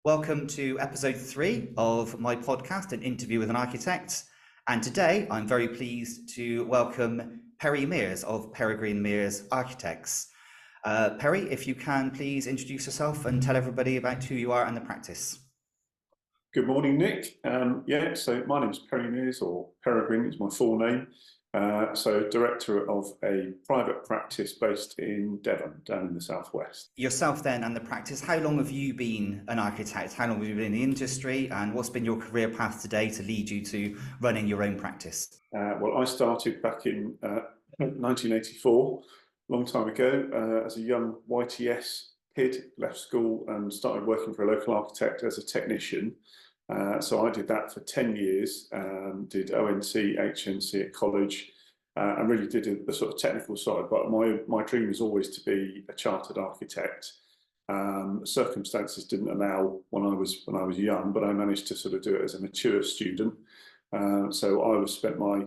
Welcome to episode 3 of my podcast, An Interview with an Architect. And today I'm very pleased to welcome Perry Mears of Peregrine Mears Architects. Perry, if you can please introduce yourself and tell everybody about who you are and the practice. Good morning, Nick. So my name is Perry Mears, or Peregrine is my full name. So director of a private practice based in Devon, down in the southwest. Yourself then and the practice, how long have you been an architect? How long have you been in the industry, and what's been your career path today to lead you to running your own practice? Well, I started back in 1984, a long time ago, as a young YTS kid, left school and started working for a local architect as a technician. So I did that for 10 years, did ONC, HNC at college, and really did the sort of technical side. But my dream was always to be a chartered architect. Circumstances didn't allow when I was young, but I managed to sort of do it as a mature student. So I spent my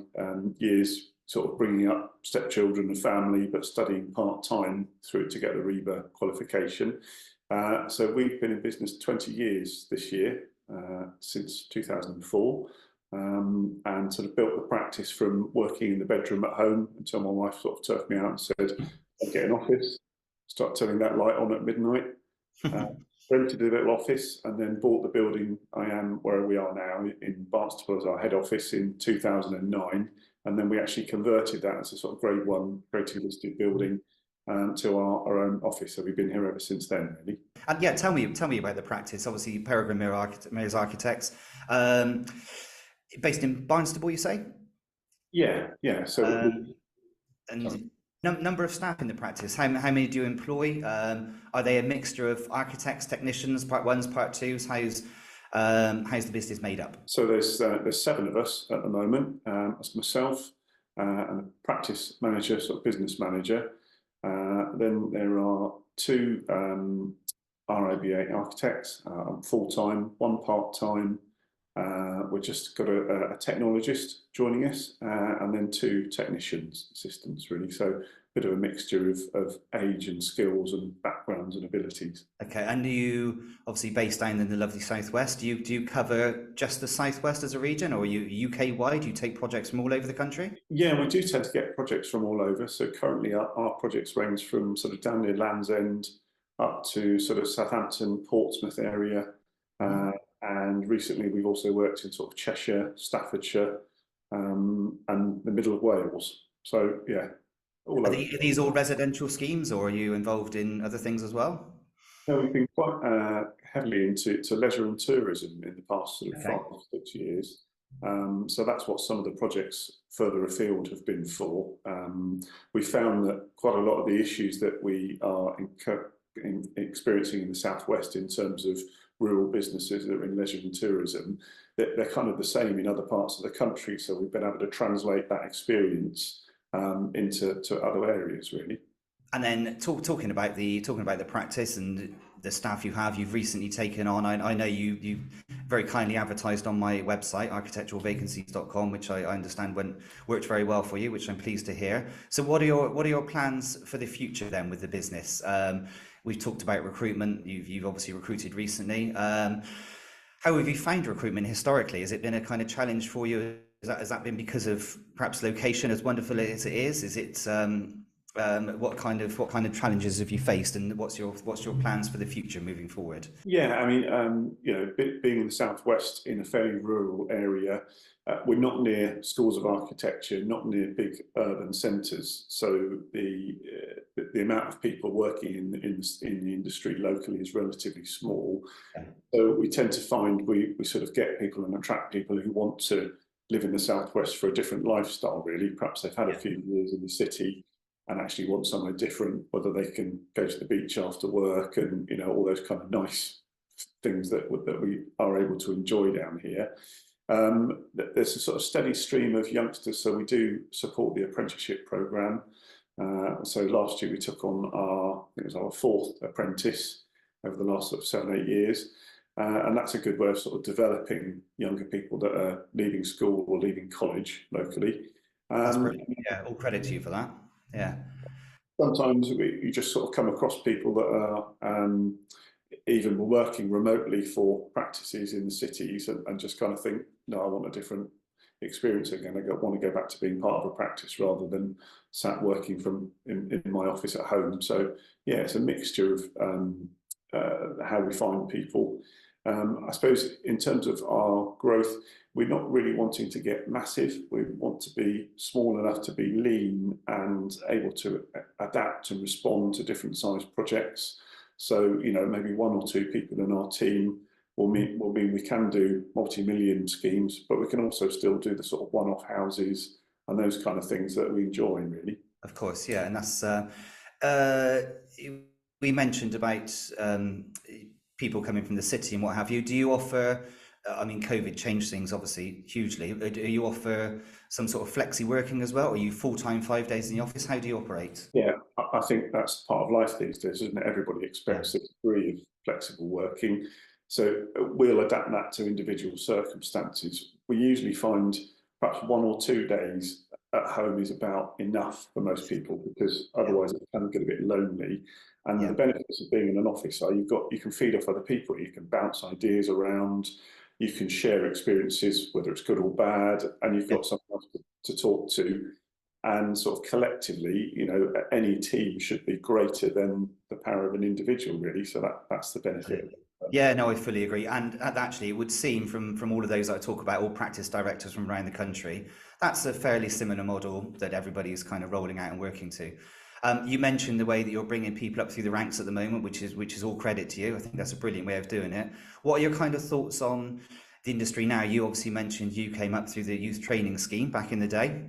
years sort of bringing up stepchildren and family, but studying part-time through to get the REBA qualification. So we've been in business 20 years this year. Since 2004, and sort of built the practice from working in the bedroom at home until my wife sort of turfed me out and said, I'll get an office, start turning that light on at midnight, rented a little office, and then bought the building I am where we are now in Barnstaple as our head office in 2009, and then we actually converted that as a sort of grade 1, grade 2 listed building to our own office. So we've been here ever since then, really. And yeah, tell me about the practice. Obviously, Peregrine Mears Architects, based in Barnstaple, you say? Yeah. So and number of staff in the practice. How many do you employ? Are they a mixture of architects, technicians, part ones, part twos? How's the business made up? So there's 7 of us at the moment. That's myself and a practice manager, sort of business manager. Then there are 2 RIBA architects, full-time, 1 part-time. We've just got a technologist joining us, and then 2 technicians, assistants, really. So a bit of a mixture of age and skills and backgrounds and abilities. Okay, and you obviously based down in the lovely southwest. Do you cover just the southwest as a region, or are you UK wide? Do you take projects from all over the country? Yeah, we do tend to get projects from all over. So currently our projects range from sort of down near Land's End up to sort of Southampton, Portsmouth area. And recently we've also worked in sort of Cheshire, Staffordshire, and the middle of Wales. So yeah, all over. Are these all residential schemes, or are you involved in other things as well? No, we've been quite heavily into leisure and tourism in the past sort of 5 or 6 years. So that's what some of the projects further afield have been for. We found that quite a lot of the issues that we are experiencing in the southwest in terms of rural businesses that are in leisure and tourism, they're kind of the same in other parts of the country. So we've been able to translate that experience into other areas, really. And then talking about the practice and the staff you've recently taken on. I know you very kindly advertised on my website, architecturalvacancies.com, which I understand worked very well for you, which I'm pleased to hear. So what are your plans for the future then with the business? We've talked about recruitment. You've obviously recruited recently. How have you found recruitment historically? Has it been a kind of challenge for you? Has that been because of perhaps location, as wonderful as it is? Is it what kind of challenges have you faced, and what's your plans for the future moving forward? Yeah, I mean, being in the southwest in a fairly rural area, we're not near schools of architecture, not near big urban centres. So the amount of people working in the industry locally is relatively small. Okay. So we tend to find we sort of get people and attract people who want to live in the southwest for a different lifestyle. Really, perhaps they've had a few years in the city and actually want somewhere different, whether they can go to the beach after work and all those kind of nice things that we are able to enjoy down here. There's a sort of steady stream of youngsters, so we do support the apprenticeship programme. So last year we took on our 4th apprentice over the last sort of 7 or 8 years, and that's a good way of sort of developing younger people that are leaving school or leaving college locally. That's brilliant. Yeah, all credit to you for that. Yeah. Sometimes you just sort of come across people that are even working remotely for practices in the cities and just kind of think, no, I want a different experience again. I want to go back to being part of a practice rather than sat working from in my office at home. So yeah, it's a mixture of how we find people. I suppose in terms of our growth, we're not really wanting to get massive. We want to be small enough to be lean and able to adapt and respond to different size projects. So, you know, maybe one or two people in our team will mean we can do multi-million schemes, but we can also still do the sort of one-off houses and those kind of things that we enjoy, really. Of course, yeah, and that's we mentioned about people coming from the city and what have you. Do you offer? I mean, COVID changed things obviously hugely. Do you offer some sort of flexi working as well? Are you full-time, 5 days in the office? How do you operate? Yeah, I think that's part of life these days, isn't it? Everybody expects a degree of flexible working. So we'll adapt that to individual circumstances. We usually find perhaps 1 or 2 days at home is about enough for most people, because otherwise it can get a bit lonely. And the benefits of being in an office are you can feed off other people, you can bounce ideas around, you can share experiences, whether it's good or bad, and you've got someone else to talk to. And sort of collectively, you know, any team should be greater than the power of an individual, really. So that's the benefit. Yeah, no, I fully agree. And actually, it would seem from all of those that I talk about, all practice directors from around the country, that's a fairly similar model that everybody is kind of rolling out and working to. You mentioned the way that you're bringing people up through the ranks at the moment, which is all credit to you. I think that's a brilliant way of doing it. What are your kind of thoughts on the industry now? You obviously mentioned you came up through the youth training scheme back in the day,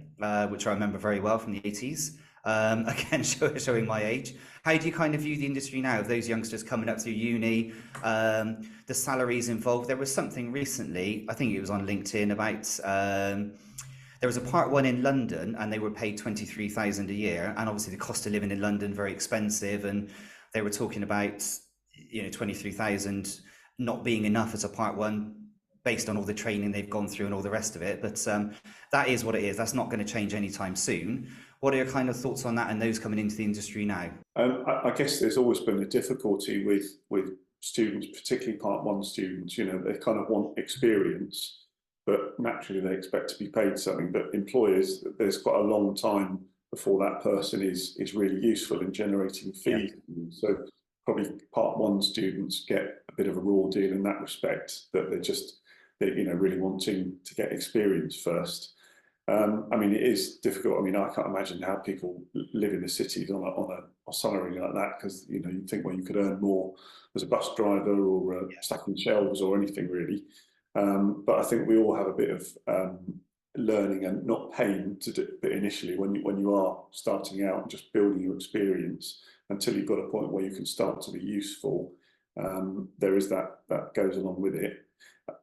which I remember very well from the 80s. Again, showing my age. How do you kind of view the industry now of those youngsters coming up through uni, the salaries involved? There was something recently, I think it was on LinkedIn, about there was a part one in London and they were paid 23,000 a year, and obviously the cost of living in London very expensive, and they were talking about, you know, 23,000 not being enough as a part one based on all the training they've gone through and all the rest of it. But that is what it is. That's not going to change anytime soon. What are your kind of thoughts on that and those coming into the industry now? I guess there's always been a difficulty with students, particularly part one students. You know, they kind of want experience, but naturally they expect to be paid something. But employers, there's quite a long time before that person is really useful in generating fees. Yeah. So probably part one students get a bit of a raw deal in that respect, that they're you know, really wanting to get experience first. I mean, it is difficult. I mean, I can't imagine how people live in the cities on a salary like that, because, you know, you think, well, you could earn more as a bus driver or stacking shelves or anything really. But I think we all have a bit of learning and not pain to do it initially when you are starting out and just building your experience until you've got a point where you can start to be useful. There is that goes along with it.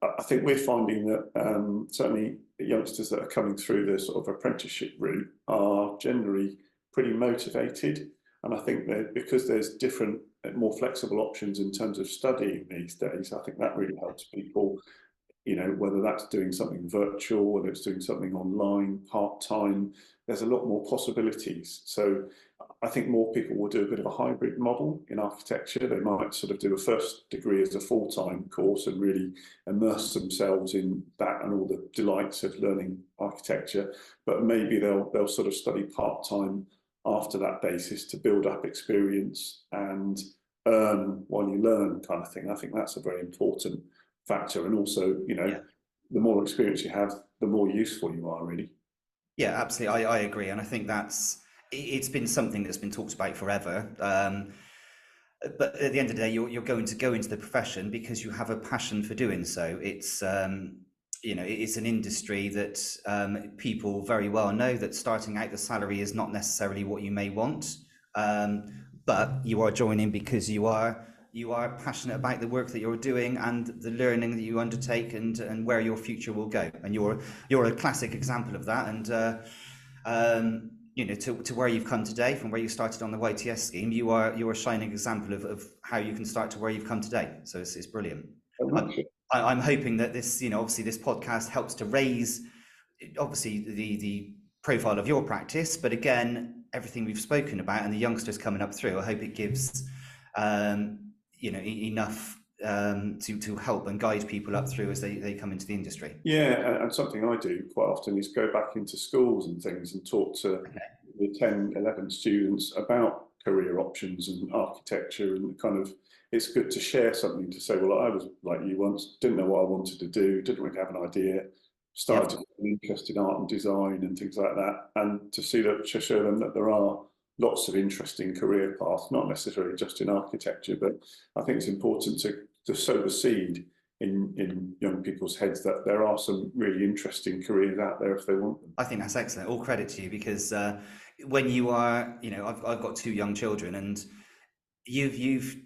I think we're finding that certainly youngsters that are coming through the sort of apprenticeship route are generally pretty motivated, and I think that because there's different, more flexible options in terms of studying these days, I think that really helps people. You know, whether that's doing something virtual, whether it's doing something online, part-time, there's a lot more possibilities. So I think more people will do a bit of a hybrid model in architecture. They might sort of do a first degree as a full-time course and really immerse themselves in that and all the delights of learning architecture. But maybe they'll sort of study part-time after that basis to build up experience and earn while you learn, kind of thing. I think that's a very important factor. And also, you know, the more experience you have, the more useful you are, really. Yeah, absolutely. I agree. And I think it's been something that's been talked about forever. But at the end of the day, you're going to go into the profession because you have a passion for doing so. It's, you know, it's an industry that people very well know that starting out the salary is not necessarily what you may want. But you are joining because you are passionate about the work that you're doing and the learning that you undertake and where your future will go. And you're a classic example of that. And you know, to where you've come today, from where you started on the YTS scheme, you're a shining example of how you can start to where you've come today. So it's brilliant. I'm hoping that this, you know, obviously this podcast helps to raise obviously the profile of your practice, but again, everything we've spoken about and the youngsters coming up through, I hope it gives enough to help and guide people up through as they come into the industry. Yeah, and something I do quite often is go back into schools and things and talk to the 10, 11 students about career options and architecture, and kind of, it's good to share something, to say, well, I was like you once, didn't know what I wanted to do, didn't really have an idea, started to get an interest in art and design and things like that, and to see that, to show them that there are lots of interesting career paths, not necessarily just in architecture, but I think it's important to sow the seed in young people's heads that there are some really interesting careers out there if they want them. I think that's excellent. All credit to you, because when you are, I've got 2 young children, and you've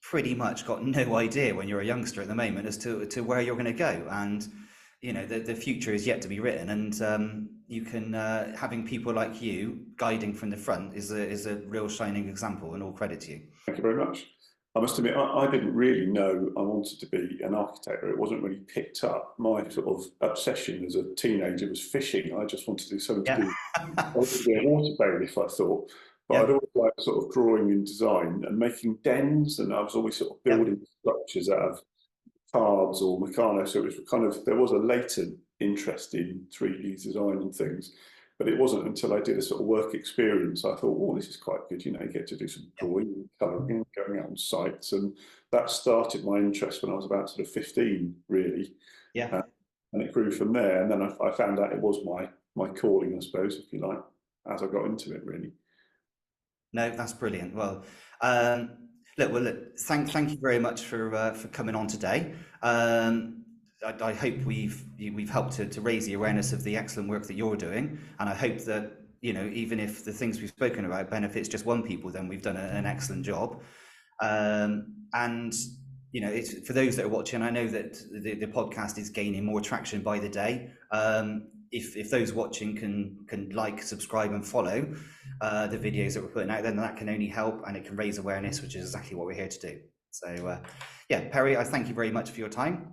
pretty much got no idea when you're a youngster at the moment as to where you're going to go, and the future is yet to be written, and you can having people like you guiding from the front is a real shining example, and all credit to you. Thank you very much. I must admit, I didn't really know I wanted to be an architect. It wasn't really picked up. My sort of obsession as a teenager was fishing. I just wanted to do something to do. I wanted to be a water bailiff, I thought. But I'd always liked sort of drawing and design and making dens, and I was always sort of building structures out of cards or Meccano. So it was kind of, there was a latent interest in 3D design and things. But it wasn't until I did a sort of work experience I thought, oh, this is quite good. You get to do some drawing and colouring, going out on sites, and that started my interest when I was about sort of 15, really. Yeah. And it grew from there. And then I found out it was my calling, I suppose, if you like, as I got into it, really. No, that's brilliant. Well, look, thank you very much for coming on today. I hope we've helped to raise the awareness of the excellent work that you're doing, and I hope that even if the things we've spoken about benefits just one people, then we've done an excellent job. And it's for those that are watching. I know that the podcast is gaining more traction by the day. If those watching can like, subscribe, and follow the videos that we're putting out, then that can only help, and it can raise awareness, which is exactly what we're here to do. So yeah, Perry, I thank you very much for your time.